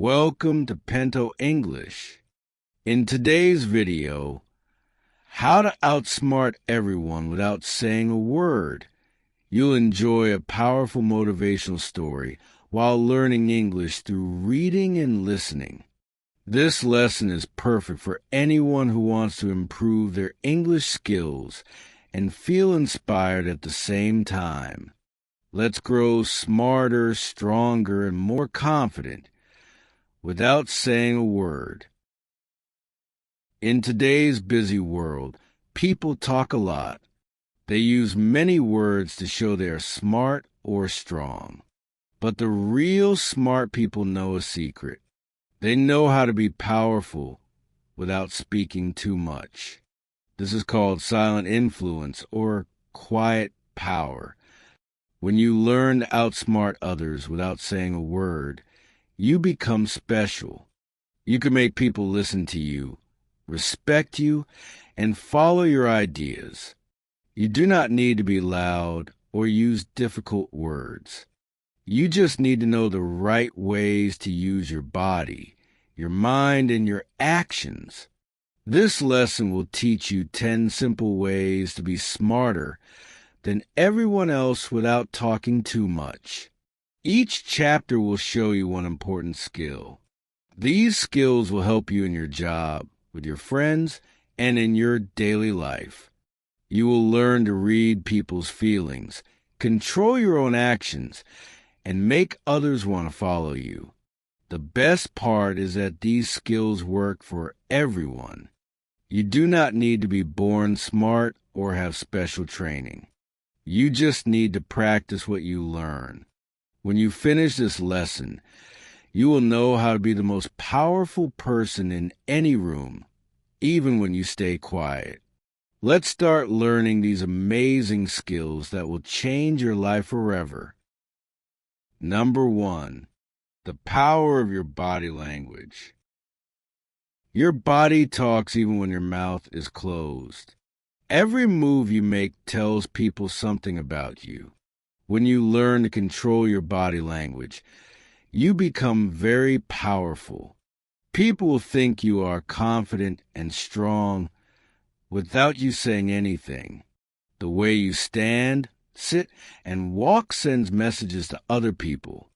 Welcome to PENTO English. In today's video, how to outsmart everyone without saying a word. You'll enjoy a powerful motivational story while learning English through reading and listening. This lesson is perfect for anyone who wants to improve their English skills and feel inspired at the same time. Let's grow smarter, stronger, and more confident without saying a word. In today's busy world, people talk a lot. They use many words to show they are smart or strong. But the real smart people know a secret. They know how to be powerful without speaking too much. This is called silent influence or quiet power. When you learn to outsmart others without saying a word, you become special. You can make people listen to you, respect you, and follow your ideas. You do not need to be loud or use difficult words. You just need to know the right ways to use your body, your mind, and your actions. This lesson will teach you 10 simple ways to be smarter than everyone else without talking too much. Each chapter will show you one important skill. These skills will help you in your job, with your friends, and in your daily life. You will learn to read people's feelings, control your own actions, and make others want to follow you. The best part is that these skills work for everyone. You do not need to be born smart or have special training. You just need to practice what you learn. When you finish this lesson, you will know how to be the most powerful person in any room, even when you stay quiet. Let's start learning these amazing skills that will change your life forever. Number 1, the power of your body language. Your body talks even when your mouth is closed. Every move you make tells people something about you. When you learn to control your body language, you become very powerful. People will think you are confident and strong without you saying anything. The way you stand, sit, and walk sends messages to other people.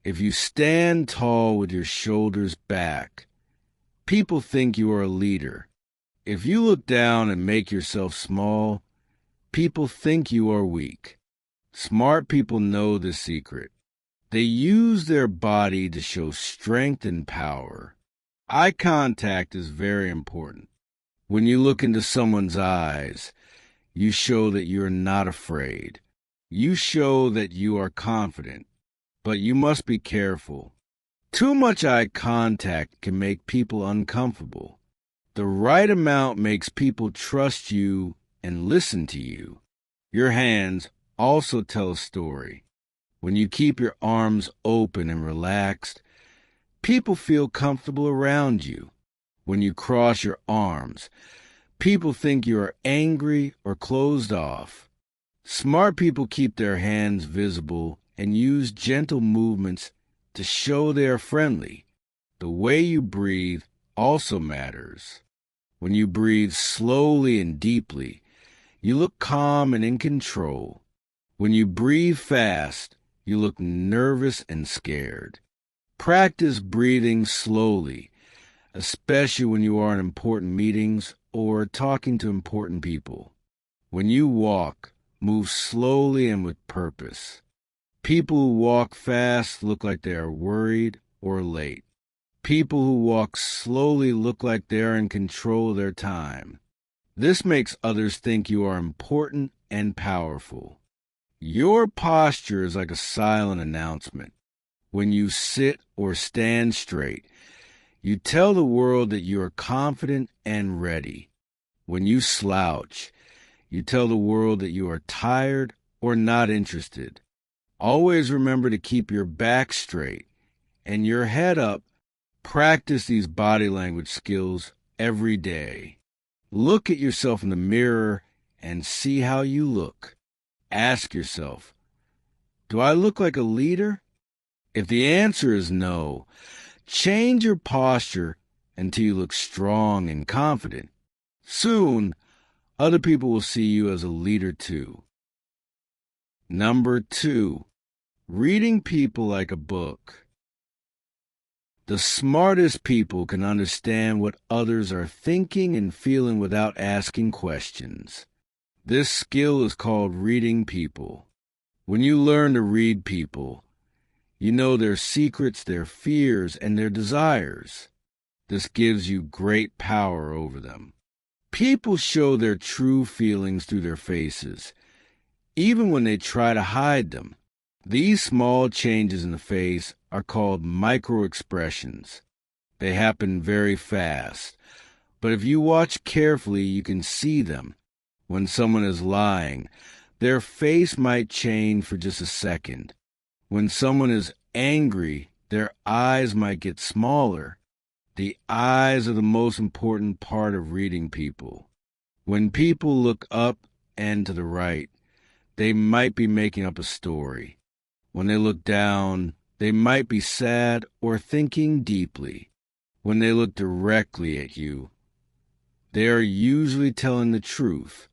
If you stand tall with your shoulders back, people think you are a leader. If you look down and make yourself small, people think you are weak. Smart people know the secret. They use their body to show strength and power. Eye contact is very important. When you look into someone's eyes, you show that you are not afraid. You show that you are confident. But you must be careful. Too much eye contact can make people uncomfortable. The right amount makes people trust you and listen to you. Your hands also tell a story. When you keep your arms open and relaxed, people feel comfortable around you. When you cross your arms, people think you are angry or closed off. Smart people keep their hands visible and use gentle movements to show they are friendly. The way you breathe also matters. When you breathe slowly and deeply, you look calm and in control. When you breathe fast, you look nervous and scared. Practice breathing slowly, especially when you are in important meetings or talking to important people. When you walk, move slowly and with purpose. People who walk fast look like they are worried or late. People who walk slowly look like they are in control of their time. This makes others think you are important and powerful. Your posture is like a silent announcement. When you sit or stand straight, you tell the world that you are confident and ready. When you slouch, you tell the world that you are tired or not interested. Always remember to keep your back straight and your head up. Practice these body language skills every day. Look at yourself in the mirror and see how you look. Ask yourself, do I look like a leader? If the answer is no, Change your posture until you look strong and confident. Soon, other people will see you as a leader too. Number 2, reading people like a book. The smartest people can understand what others are thinking and feeling without asking questions. This skill is called reading people. When you learn to read people, you know their secrets, their fears, and their desires. This gives you great power over them. People show their true feelings through their faces, even when they try to hide them. These small changes in the face are called micro-expressions. They happen very fast, but if you watch carefully, you can see them. When someone is lying, their face might change for just a second. When someone is angry, their eyes might get smaller. The eyes are the most important part of reading people. When people look up and to the right, they might be making up a story. When they look down, they might be sad or thinking deeply. When they look directly at you, they are usually telling the truth.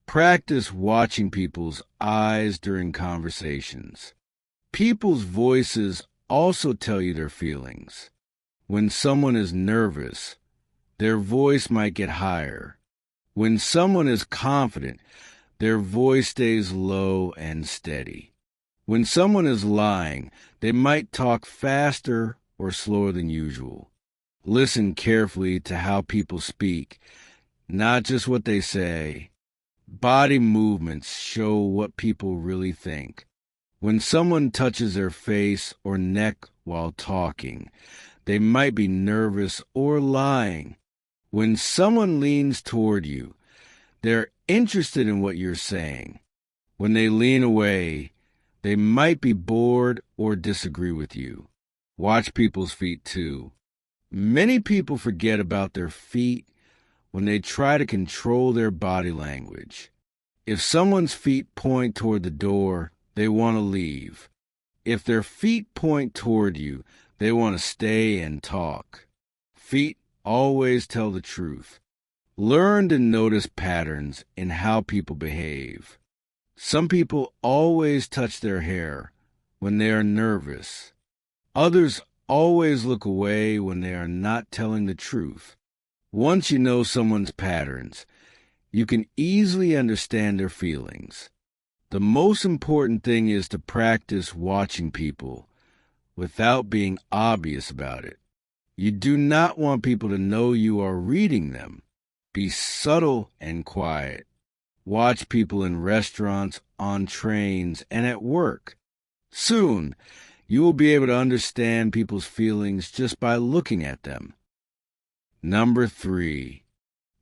Practice watching people's eyes during conversations. People's voices also tell you their feelings. When someone is nervous, their voice might get higher. When someone is confident, their voice stays low and steady. When someone is lying, they might talk faster or slower than usual. Listen carefully to how people speak, not just what they say. Body movements show what people really think. When someone touches their face or neck while talking, they might be nervous or lying. When someone leans toward you, they're interested in what you're saying. When they lean away, they might be bored or disagree with you. Watch people's feet too. Many people forget about their feet when they try to control their body language. If someone's feet point toward the door, they want to leave. If their feet point toward you, they want to stay and talk. Feet always tell the truth. Learn to notice patterns in how people behave. Some people always touch their hair when they are nervous. Others always look away when they are not telling the truth. Once you know someone's patterns, you can easily understand their feelings. The most important thing is to practice watching people without being obvious about it. You do not want people to know you are reading them. Be subtle and quiet. Watch people in restaurants, on trains, and at work. Soon, you will be able to understand people's feelings just by looking at them. Number 3,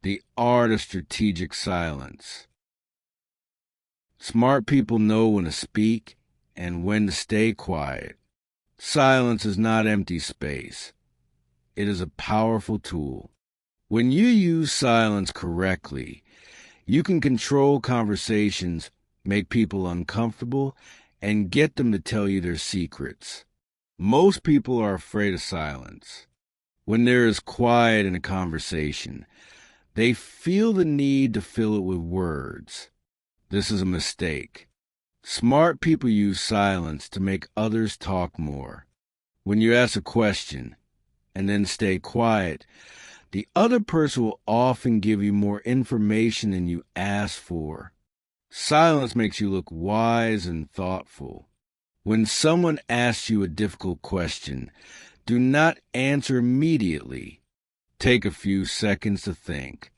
the art of strategic silence. Smart people know when to speak and when to stay quiet. Silence is not empty space. It is a powerful tool. When you use silence correctly, you can control conversations, make people uncomfortable, and get them to tell you their secrets. Most people are afraid of silence. When there is quiet in a conversation, they feel the need to fill it with words. This is a mistake. Smart people use silence to make others talk more. When you ask a question and then stay quiet, the other person will often give you more information than you asked for. Silence makes you look wise and thoughtful. When someone asks you a difficult question, do not answer immediately. Take a few seconds to think.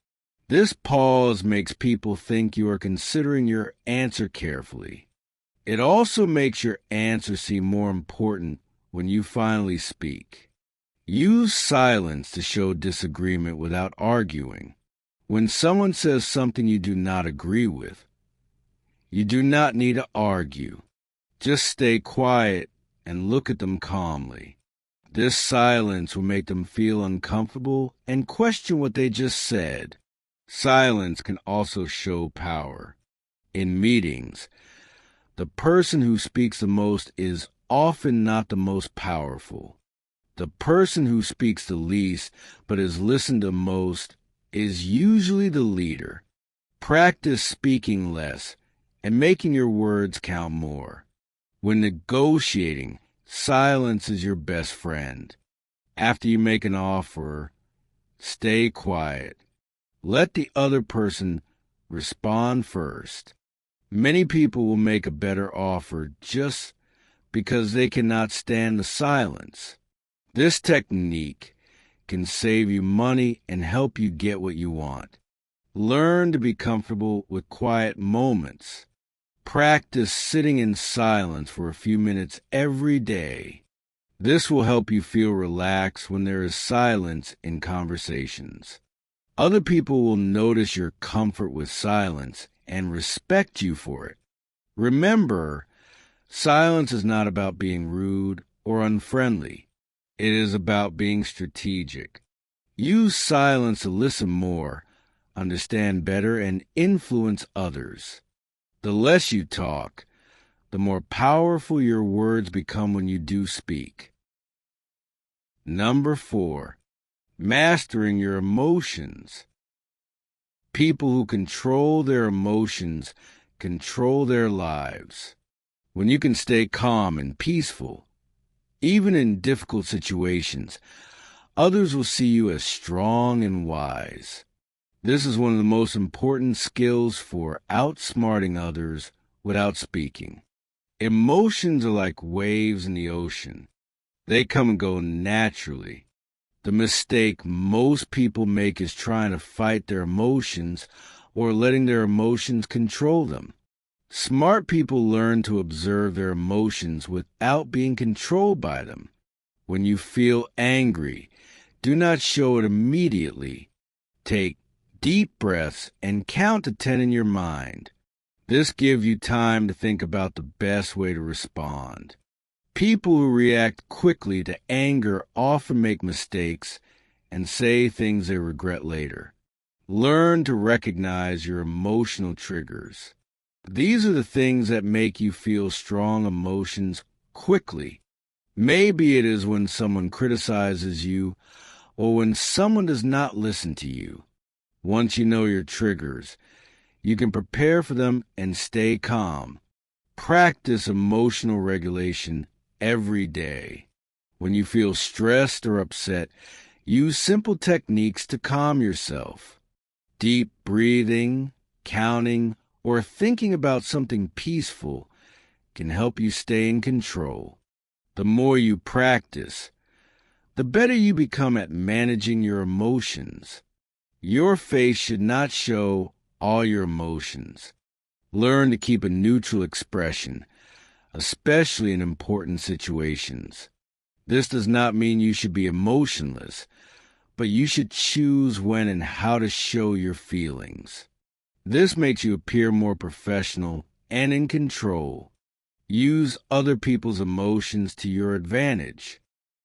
This pause makes people think you are considering your answer carefully. It also makes your answer seem more important when you finally speak. Use silence to show disagreement without arguing. When someone says something you do not agree with, you do not need to argue. Just stay quiet and look at them calmly. This silence will make them feel uncomfortable and question what they just said. Silence can also show power. In meetings, the person who speaks the most is often not the most powerful. The person who speaks the least but is listened to most is usually the leader. Practice speaking less and making your words count more. When negotiating, silence is your best friend. After you make an offer, stay quiet. Let the other person respond first. Many people will make a better offer just because they cannot stand the silence. This technique can save you money and help you get what you want. Learn to be comfortable with quiet moments. Practice sitting in silence for a few minutes every day. This will help you feel relaxed when there is silence in conversations. Other people will notice your comfort with silence and respect you for it. Remember, silence is not about being rude or unfriendly. It is about being strategic. Use silence to listen more, understand better, and influence others. The less you talk, the more powerful your words become when you do speak. Number 4, mastering your emotions. People who control their emotions control their lives. When you can stay calm and peaceful, even in difficult situations, others will see you as strong and wise. This is one of the most important skills for outsmarting others without speaking. Emotions are like waves in the ocean. They come and go naturally. The mistake most people make is trying to fight their emotions or letting their emotions control them. Smart people learn to observe their emotions without being controlled by them. When you feel angry, do not show it immediately. Take deep breaths and count to 10 in your mind. This gives you time to think about the best way to respond. People who react quickly to anger often make mistakes and say things they regret later. Learn to recognize your emotional triggers. These are the things that make you feel strong emotions quickly. Maybe it is when someone criticizes you or when someone does not listen to you. Once you know your triggers, you can prepare for them and stay calm. Practice emotional regulation every day. When you feel stressed or upset, use simple techniques to calm yourself. Deep breathing, counting, or thinking about something peaceful can help you stay in control. The more you practice, the better you become at managing your emotions. Your face should not show all your emotions. Learn to keep a neutral expression, especially in important situations. This does not mean you should be emotionless, but you should choose when and how to show your feelings. This makes you appear more professional and in control. Use other people's emotions to your advantage.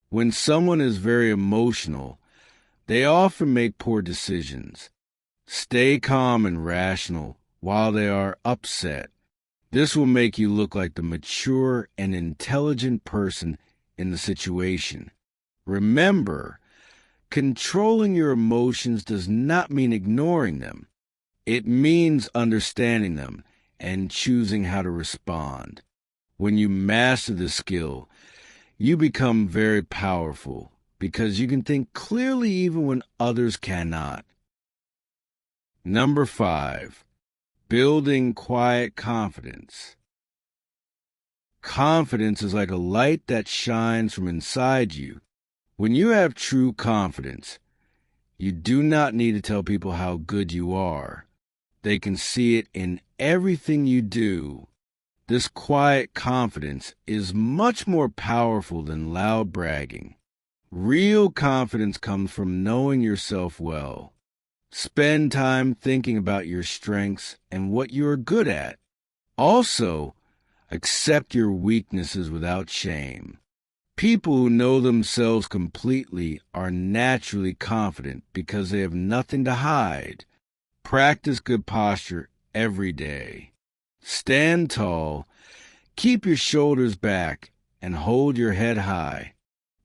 When someone is very emotional, they often make poor decisions. Stay calm and rational while they are upset. This will make you look like the mature and intelligent person in the situation. Remember, controlling your emotions does not mean ignoring them. It means understanding them and choosing how to respond. When you master the skill, you become very powerful because you can think clearly even when others cannot. Number 5, building quiet confidence. Confidence is like a light that shines from inside you. When you have true confidence, you do not need to tell people how good you are. They can see it in everything you do. This quiet confidence is much more powerful than loud bragging. Real confidence comes from knowing yourself well. Spend time thinking about your strengths and what you are good at. Also, accept your weaknesses without shame. People who know themselves completely are naturally confident because they have nothing to hide. Practice good posture every day. Stand tall, keep your shoulders back, and hold your head high.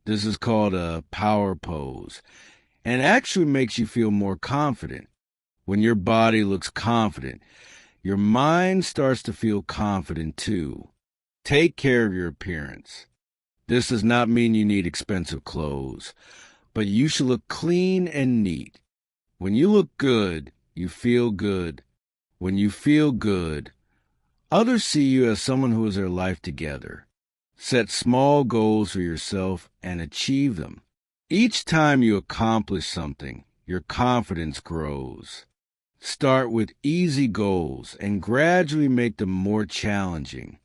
This is called a power pose and actually makes you feel more confident. When your body looks confident, your mind starts to feel confident too. Take care of your appearance. This does not mean you need expensive clothes, but you should look clean and neat. When you look good, you feel good. When you feel good, others see you as someone who has their life together. Set small goals for yourself and achieve them. Each time you accomplish something, your confidence grows. Start with easy goals and gradually make them more challenging.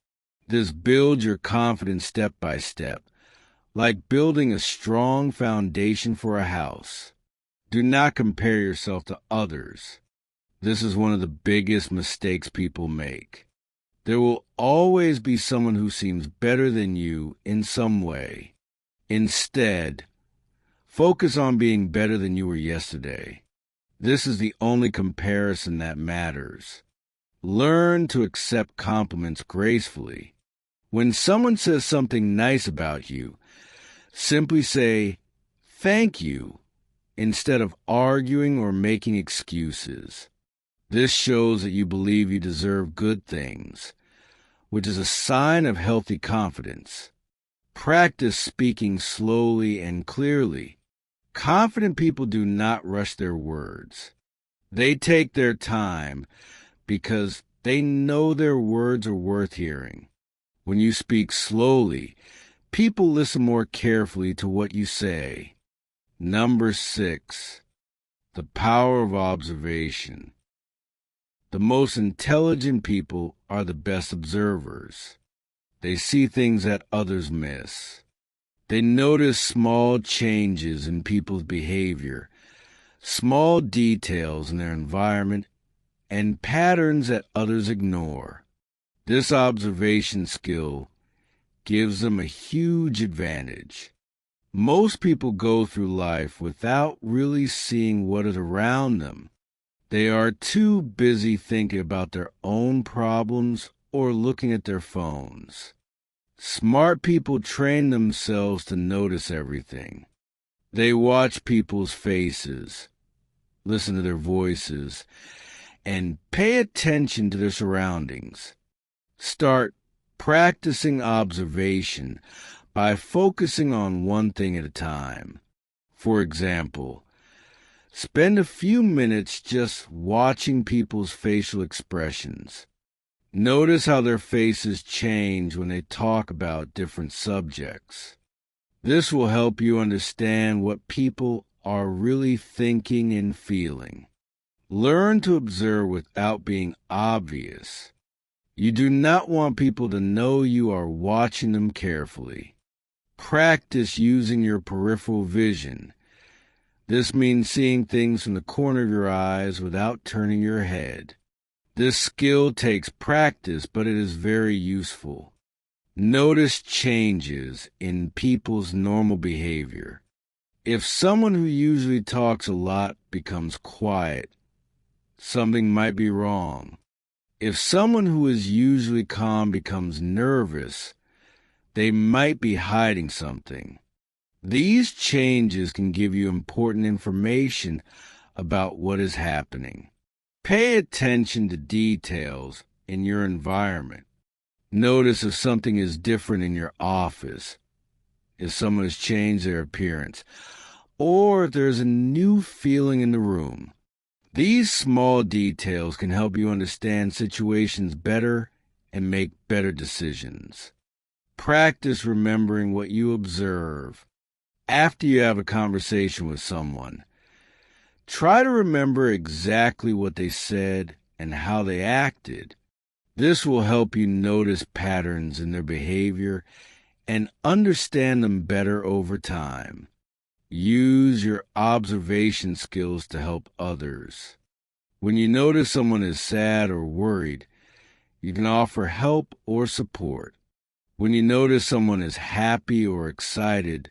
This builds your confidence step by step, like building a strong foundation for a house. Do not compare yourself to others. This is one of the biggest mistakes people make. There will always be someone who seems better than you in some way. Instead, focus on being better than you were yesterday. This is the only comparison that matters. Learn to accept compliments gracefully. When someone says something nice about you, simply say, "Thank you," instead of arguing or making excuses. This shows that you believe you deserve good things, which is a sign of healthy confidence. Practice speaking slowly and clearly. Confident people do not rush their words. They take their time because they know their words are worth hearing. When you speak slowly, people listen more carefully to what you say. Number 6, the power of observation. The most intelligent people are the best observers. They see things that others miss. They notice small changes in people's behavior, small details in their environment, and patterns that others ignore. This observation skill gives them a huge advantage. Most people go through life without really seeing what is around them. They are too busy thinking about their own problems or looking at their phones. Smart people train themselves to notice everything. They watch people's faces, listen to their voices, and pay attention to their surroundings. Start practicing observation by focusing on one thing at a time. For example, spend a few minutes just watching people's facial expressions. Notice how their faces change when they talk about different subjects. This will help you understand what people are really thinking and feeling. Learn to observe without being obvious. You do not want people to know you are watching them carefully. Practice using your peripheral vision. This means seeing things from the corner of your eyes without turning your head. This skill takes practice, but it is very useful. Notice changes in people's normal behavior. If someone who usually talks a lot becomes quiet, something might be wrong. If someone who is usually calm becomes nervous, they might be hiding something. These changes can give you important information about what is happening. Pay attention to details in your environment. Notice if something is different in your office, if someone has changed their appearance, or if there's a new feeling in the room. These small details can help you understand situations better and make better decisions. Practice remembering what you observe. After you have a conversation with someone, try to remember exactly what they said and how they acted. This will help you notice patterns in their behavior and understand them better over time. Use your observation skills to help others. When you notice someone is sad or worried, you can offer help or support. When you notice someone is happy or excited,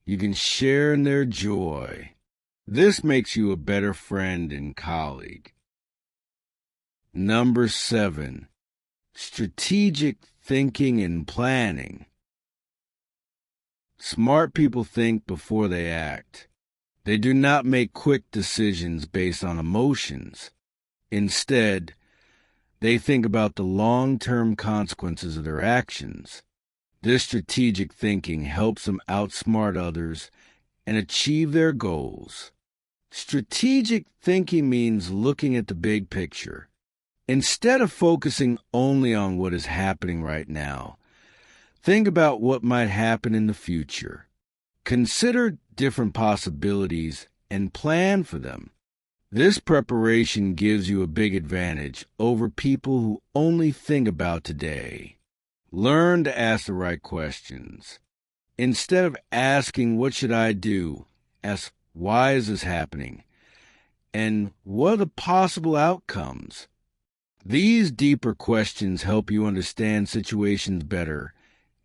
you can share in their joy. This makes you a better friend and colleague. Number 7, strategic thinking and planning. Smart people think before they act. They do not make quick decisions based on emotions. Instead, they think about the long-term consequences of their actions. This strategic thinking helps them outsmart others and achieve their goals. Strategic thinking means looking at the big picture. Instead of focusing only on what is happening right now, think about what might happen in the future. Consider different possibilities and plan for them. This preparation gives you a big advantage over people who only think about today. Learn to ask the right questions. Instead of asking, "What should I do?" ask, "Why is this happening?" and "What are the possible outcomes?" These deeper questions help you understand situations better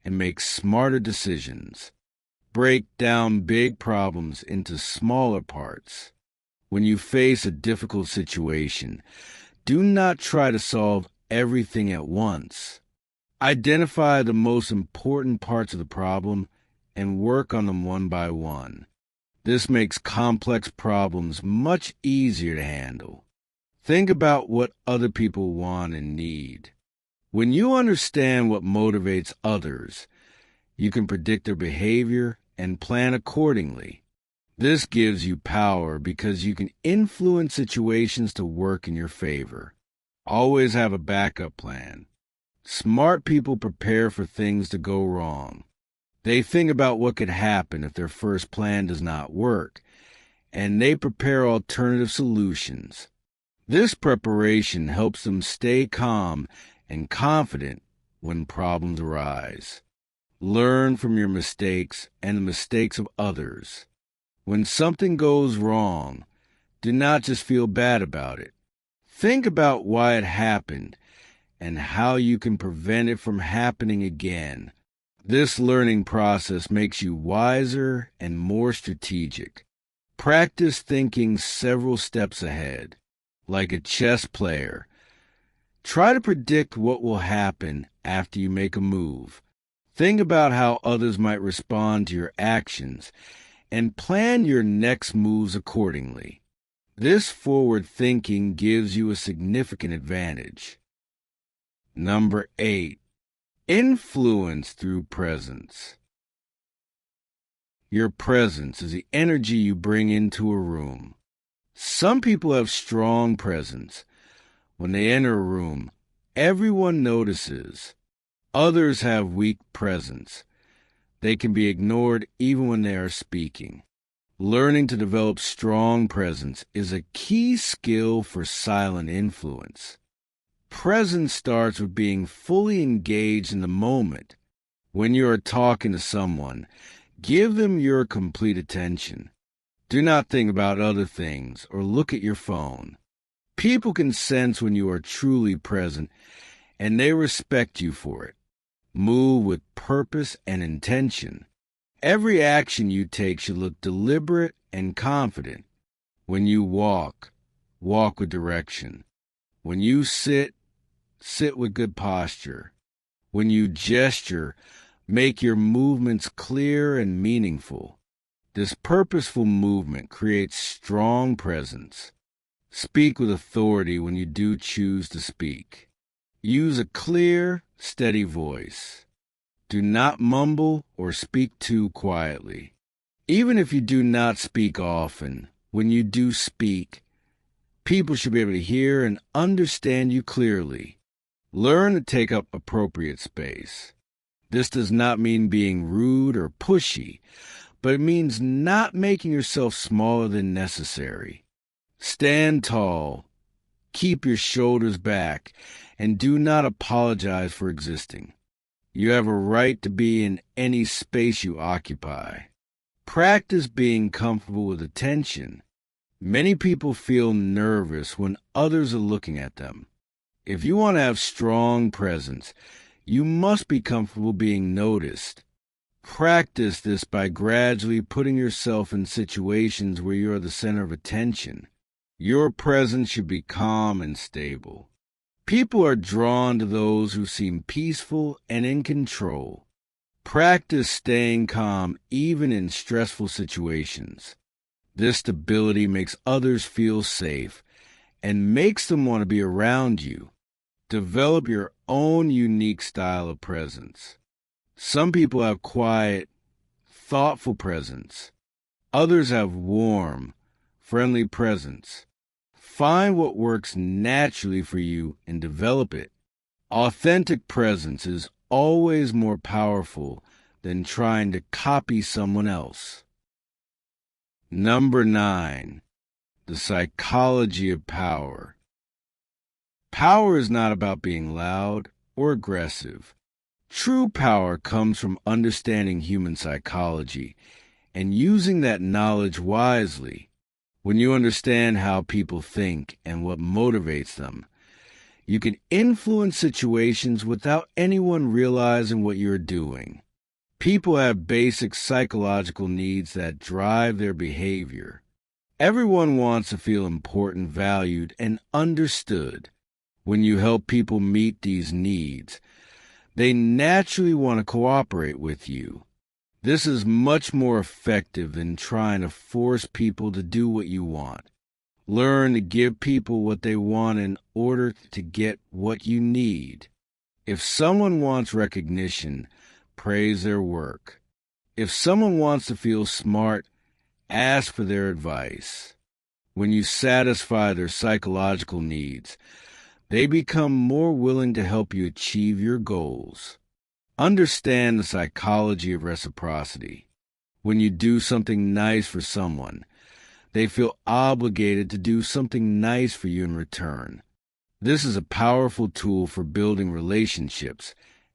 and make smarter decisions. Break down big problems into smaller parts. When you face a difficult situation, do not try to solve everything at once. Identify the most important parts of the problem and work on them one by one. This makes complex problems much easier to handle. Think about what other people want and need. When you understand what motivates others, you can predict their behavior and plan accordingly. This gives you power because you can influence situations to work in your favor. Always have a backup plan. Smart people prepare for things to go wrong. They think about what could happen if their first plan does not work, and they prepare alternative solutions. This preparation helps them stay calm and confident when problems arise. Learn from your mistakes and the mistakes of others. When something goes wrong, do not just feel bad about it. Think about why it happened and how you can prevent it from happening again. This learning process makes you wiser and more strategic. Practice thinking several steps ahead. Like a chess player, try to predict what will happen after you make a move. Think about how others might respond to your actions and plan your next moves accordingly. This forward thinking gives you a significant advantage. Number 8. Influence through presence. Your presence is the energy you bring into a room. Some people have strong presence. When they enter a room, everyone notices. Others have weak presence. They can be ignored even when they are speaking. Learning to develop strong presence is a key skill for silent influence. Presence starts with being fully engaged in the moment. When you are talking to someone, give them your complete attention. Do not think about other things or look at your phone. People can sense when you are truly present, and they respect you for it. Move with purpose and intention. Every action you take should look deliberate and confident. When you walk, walk with direction. When you sit, sit with good posture. When you gesture, make your movements clear and meaningful. This purposeful movement creates strong presence. Speak with authority when you do choose to speak. Use a clear, steady voice. Do not mumble or speak too quietly. Even if you do not speak often, when you do speak, people should be able to hear and understand you clearly. Learn to take up appropriate space. This does not mean being rude or pushy, but it means not making yourself smaller than necessary. Stand tall, keep your shoulders back, and do not apologize for existing. You have a right to be in any space you occupy. Practice being comfortable with attention. Many people feel nervous when others are looking at them. If you want to have strong presence, you must be comfortable being noticed. Practice this by gradually putting yourself in situations where you are the center of attention. Your presence should be calm and stable. People are drawn to those who seem peaceful and in control. Practice staying calm even in stressful situations. This stability makes others feel safe and makes them want to be around you. Develop your own unique style of presence. Some people have quiet, thoughtful presence. Others have warm, friendly presence. Find what works naturally for you and develop it. Authentic presence is always more powerful than trying to copy someone else. Number 9, the psychology of power. Power is not about being loud or aggressive. True power comes from understanding human psychology and using that knowledge wisely. When you understand how people think and what motivates them, you can influence situations without anyone realizing what you're doing. People have basic psychological needs that drive their behavior. Everyone wants to feel important, valued, and understood. When you help people meet these needs, they naturally want to cooperate with you. This is much more effective than trying to force people to do what you want. Learn to give people what they want in order to get what you need. If someone wants recognition, praise their work. If someone wants to feel smart, ask for their advice. When you satisfy their psychological needs, they become more willing to help you achieve your goals. Understand the psychology of reciprocity. When you do something nice for someone, they feel obligated to do something nice for you in return. This is a powerful tool for building relationships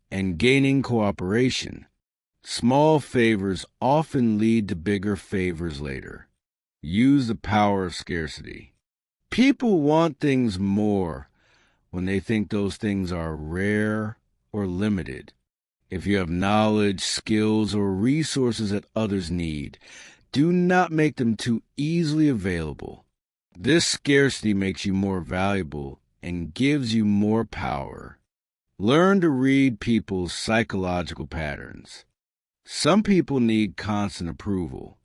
and gaining cooperation. Small favors often lead to bigger favors later. Use the power of scarcity. People want things more when they think those things are rare or limited. If you have knowledge, skills, or resources that others need, do not make them too easily available. This scarcity makes you more valuable and gives you more power. Learn to read people's psychological patterns. Some people need constant approval.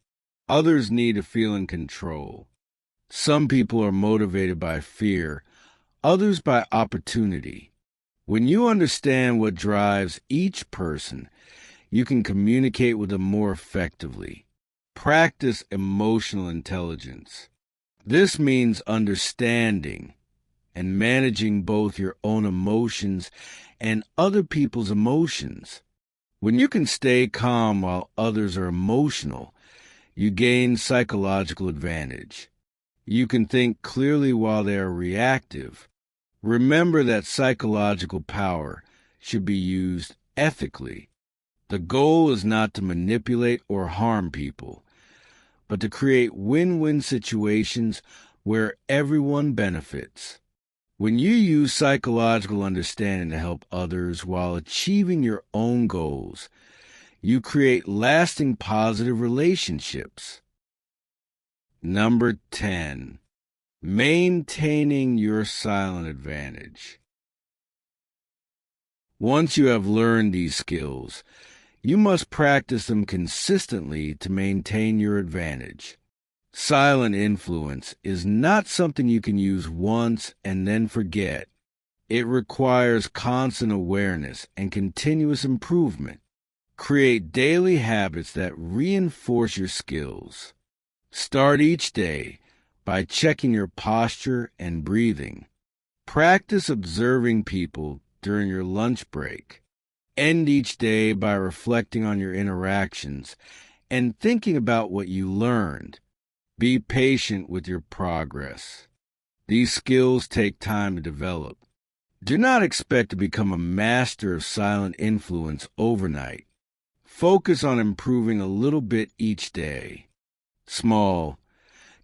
Others need to feel in control. Some people are motivated by fear, others by opportunity. When you understand what drives each person, you can communicate with them more effectively. Practice emotional intelligence. This means understanding and managing both your own emotions and other people's emotions. When you can stay calm while others are emotional, you gain psychological advantage. You can think clearly while they are reactive. Remember that psychological power should be used ethically. The goal is not to manipulate or harm people, but to create win-win situations where everyone benefits. When you use psychological understanding to help others while achieving your own goals, you create lasting positive relationships. Number 10. Maintaining your silent advantage. Once you have learned these skills, you must practice them consistently to maintain your advantage. Silent influence is not something you can use once and then forget. It requires constant awareness and continuous improvement. Create daily habits that reinforce your skills. Start each day by checking your posture and breathing. Practice observing people during your lunch break. End each day by reflecting on your interactions and thinking about what you learned. Be patient with your progress. These skills take time to develop. Do not expect to become a master of silent influence overnight. Focus on improving a little bit each day. Small,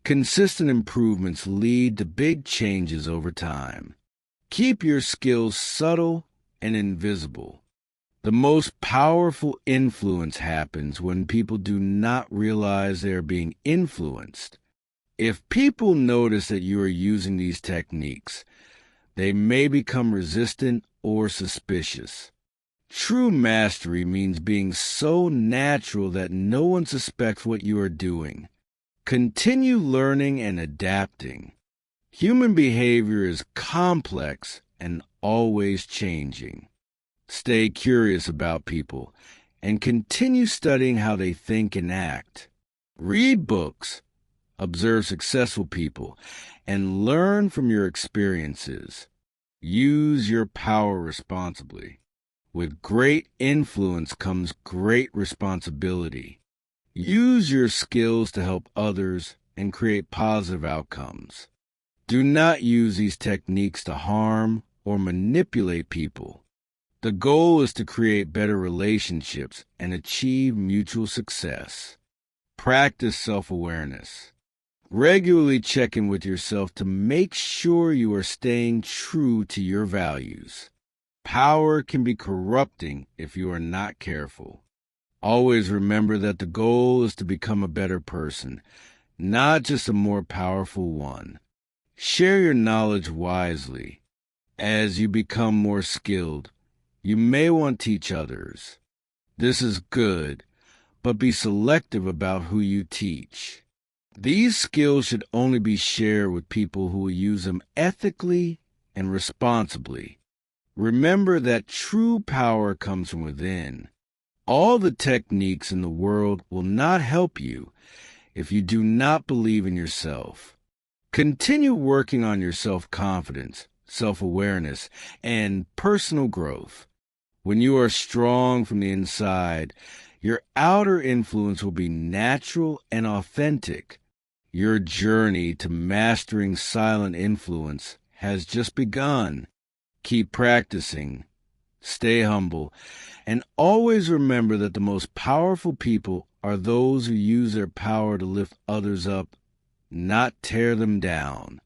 consistent improvements lead to big changes over time. Keep your skills subtle and invisible. The most powerful influence happens when people do not realize they are being influenced. If people notice that you are using these techniques, they may become resistant or suspicious. True mastery means being so natural that no one suspects what you are doing. Continue learning and adapting. Human behavior is complex and always changing. Stay curious about people and continue studying how they think and act. Read books, observe successful people, and learn from your experiences. Use your power responsibly. With great influence comes great responsibility. Use your skills to help others and create positive outcomes. Do not use these techniques to harm or manipulate people. The goal is to create better relationships and achieve mutual success. Practice self-awareness. Regularly check in with yourself to make sure you are staying true to your values. Power can be corrupting if you are not careful. Always remember that the goal is to become a better person, not just a more powerful one. Share your knowledge wisely. As you become more skilled, you may want to teach others. This is good, but be selective about who you teach. These skills should only be shared with people who will use them ethically and responsibly. Remember that true power comes from within. All the techniques in the world will not help you if you do not believe in yourself. Continue working on your self-confidence, self-awareness, and personal growth. When you are strong from the inside, your outer influence will be natural and authentic. Your journey to mastering silent influence has just begun. Keep practicing, stay humble, and always remember that the most powerful people are those who use their power to lift others up, not tear them down.